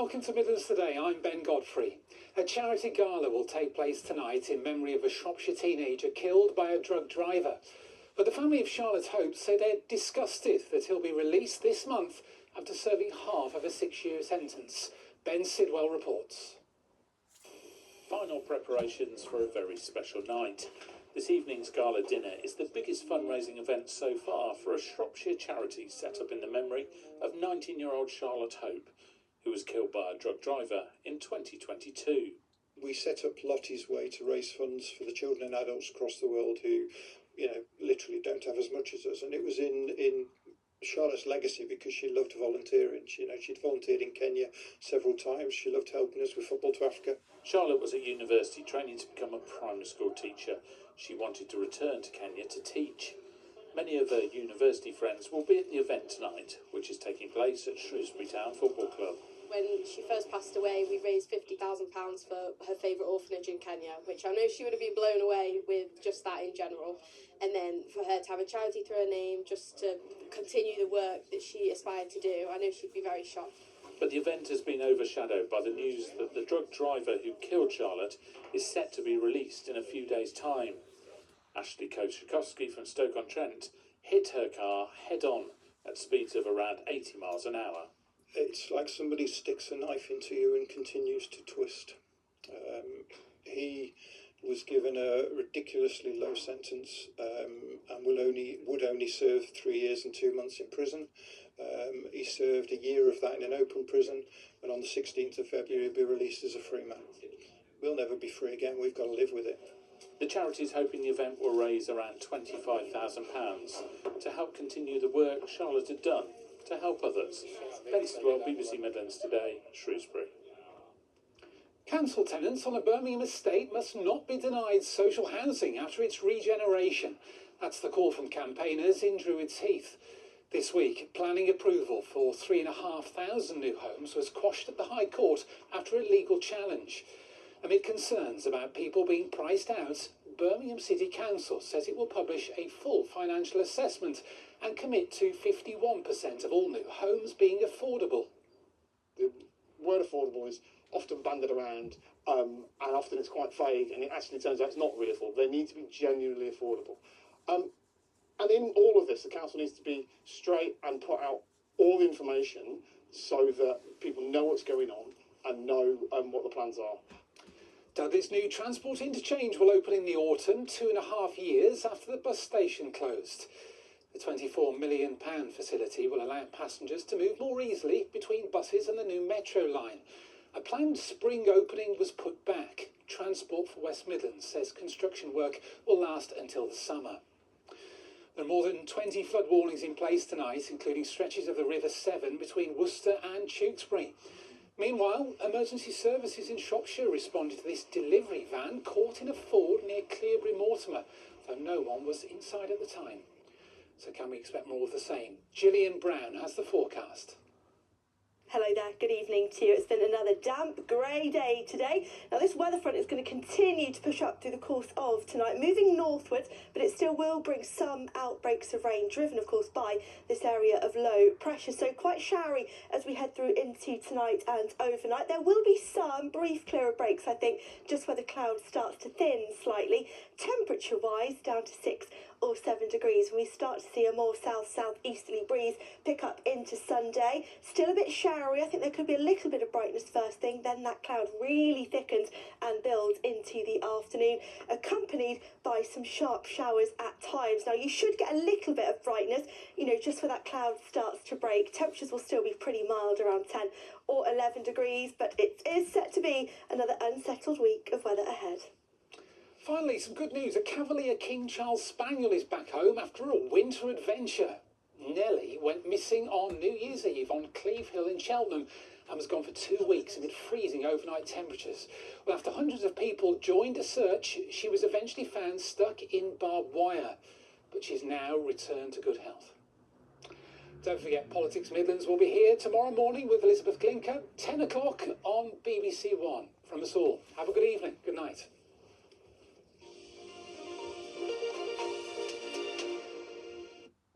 Welcome to Midlands Today. I'm Ben Godfrey. A charity gala will take place tonight in memory of a Shropshire teenager killed by a drug driver. But the family of Charlotte Hope say they're disgusted that he'll be released this month after serving half of a 6-year sentence. Ben Sidwell reports. Final preparations for a very special night. This evening's gala dinner is the biggest fundraising event so far for a Shropshire charity set up in the memory of 19-year-old Charlotte Hope, who was killed by a drug driver in 2022. We set up Lottie's Way to raise funds for the children and adults across the world who, literally don't have as much as us. And it was in Charlotte's legacy because she loved volunteering. She'd volunteered in Kenya several times. She loved helping us with Football to Africa. Charlotte was at university training to become a primary school teacher. She wanted to return to Kenya to teach. Many of her university friends will be at the event tonight, which is taking place at Shrewsbury Town Football Club. When she first passed away, we raised £50,000 for her favourite orphanage in Kenya, which I know she would have been blown away with just that in general. And then for her to have a charity through her name, just to continue the work that she aspired to do, I know she'd be very shocked. But the event has been overshadowed by the news that the drug driver who killed Charlotte is set to be released in a few days' time. Ashley Koshikowski from Stoke-on-Trent hit her car head-on at speeds of around 80 miles an hour. It's like somebody sticks a knife into you and continues to twist. He was given a ridiculously low sentence and would only serve 3 years and 2 months in prison. He served a year of that in an open prison, and on the 16th of February he'll be released as a free man. We'll never be free again. We've got to live with it. The charity is hoping the event will raise around £25,000 to help continue the work Charlotte had done to help others. Ben Sidwell, BBC Midlands Today, Shrewsbury. Council tenants on a Birmingham estate must not be denied social housing after its regeneration. That's the call from campaigners in Druids Heath. This week, planning approval for 3,500 new homes was quashed at the High Court after a legal challenge. Amid concerns about people being priced out, Birmingham City Council says it will publish a full financial assessment and commit to 51% of all new homes being affordable. The word affordable is often bandied around and often it's quite vague, and it actually turns out it's not really affordable. They need to be genuinely affordable. And in all of this, the council needs to be straight and put out all the information so that people know what's going on and know what the plans are. Dudley's new transport interchange will open in the autumn, 2.5 years after the bus station closed. The £24 million facility will allow passengers to move more easily between buses and the new metro line. A planned spring opening was put back. Transport for West Midlands says construction work will last until the summer. There are more than 20 flood warnings in place tonight, including stretches of the River Severn between Worcester and Tewkesbury. Meanwhile, emergency services in Shropshire responded to this delivery van caught in a ford near Cleobury Mortimer, though no one was inside at the time. So can we expect more of the same? Gillian Brown has the forecast. Hello there, good evening to you. It's been another damp, grey day today. Now this weather front is going to continue to push up through the course of tonight, moving northwards, but it still will bring some outbreaks of rain, driven of course by this area of low pressure. So quite showery as we head through into tonight and overnight. There will be some brief clearer breaks, I think, just where the cloud starts to thin slightly. Temperature-wise, down to 6 or 7 degrees. We start to see a more south-southeasterly breeze pick up into Sunday. Still a bit showery. I think there could be a little bit of brightness first thing, then that cloud really thickens and builds into the afternoon, accompanied by some sharp showers at times. Now you should get a little bit of brightness, just where that cloud starts to break. Temperatures will still be pretty mild, around 10 or 11 degrees, but it is set to be another unsettled week of weather ahead. Finally, some good news. A Cavalier King Charles Spaniel is back home after a winter adventure. Nellie went missing on New Year's Eve on Cleve Hill in Cheltenham and was gone for 2 weeks amid freezing overnight temperatures. Well, after hundreds of people joined a search, she was eventually found stuck in barbed wire, but she's now returned to good health. Don't forget, Politics Midlands will be here tomorrow morning with Elizabeth Glinker, 10 o'clock on BBC One. From us all, have a good evening. Good night.